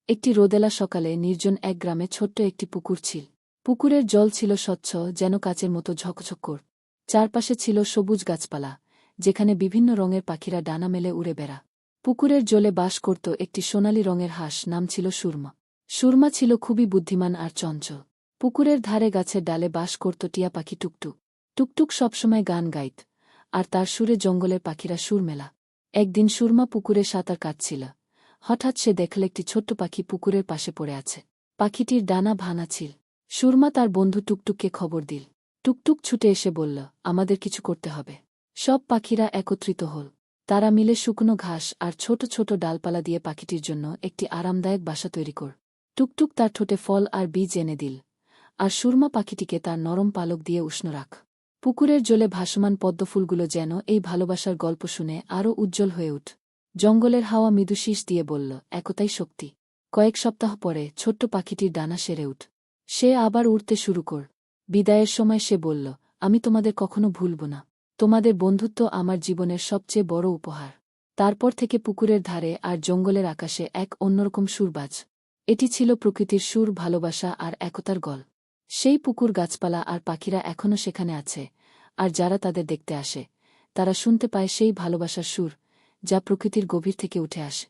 একটি রোদেলা সকালে নির্জন এক গ্রামে ছোট্ট একটি পুকুর ছিল। পুকুরের জল ছিল স্বচ্ছ, যেন কাচের মতো ঝকঝকর। চারপাশে ছিল সবুজ গাছপালা, যেখানে বিভিন্ন রঙের পাখিরা ডানা মেলে উড়ে বেড়া। পুকুরের জলে বাস করত একটি সোনালি রঙের হাঁস, নাম ছিল সুরমা। সুরমা ছিল খুবই বুদ্ধিমান আর চঞ্চল। পুকুরের ধারে গাছের ডালে বাস করত টিয়া পাখি টুকটুক। টুকটুক সবসময় গান গাইত, আর তার সুরে জঙ্গলের পাখিরা সুর মেলা। একদিন সুরমা পুকুরে সাঁতার কাটছিল। হঠাৎ সে দেখল একটি ছোট্ট পাখি পুকুরের পাশে পড়ে আছে। পাখিটির ডানা ভাঙা ছিল। সুরমা তার বন্ধু টুকটুককে খবর দিল। টুকটুক ছুটে এসে বলল, আমাদের কিছু করতে হবে। সব পাখিরা একত্রিত হল। তারা মিলে শুকনো ঘাস আর ছোট ছোট ডালপালা দিয়ে পাখিটির জন্য একটি আরামদায়ক বাসা তৈরি কর। টুকটুক তার ঠোঁটে ফল আর বীজ এনে দিল, আর সুরমা পাখিটিকে তার নরম পালক দিয়ে উষ্ণ রাখ। পুকুরের জলে ভাসমান পদ্মফুলগুলো যেন এই ভালোবাসার গল্প শুনে আরও উজ্জ্বল হয়ে উঠ। জঙ্গলের হাওয়া মৃদুশীষ দিয়ে বলল, একতাই শক্তি। কয়েক সপ্তাহ পরে ছোট্ট পাখিটির ডানা সেরে উঠ। সে আবার উড়তে শুরু কর। বিদায়ের সময় সে বলল, আমি তোমাদের কখনো ভুলব না। তোমাদের বন্ধুত্ব আমার জীবনের সবচেয়ে বড় উপহার। তারপর থেকে পুকুরের ধারে আর জঙ্গলের আকাশে এক অন্যরকম সুর বাজ। এটি ছিল প্রকৃতির সুর, ভালোবাসা আর একতার গল্প। সেই পুকুর, গাছপালা আর পাখিরা এখনও সেখানে আছে, আর যারা তাদের দেখতে আসে, তারা শুনতে পায় সেই ভালোবাসার সুর, যা প্রকৃতির গভীর থেকে উঠে আসে।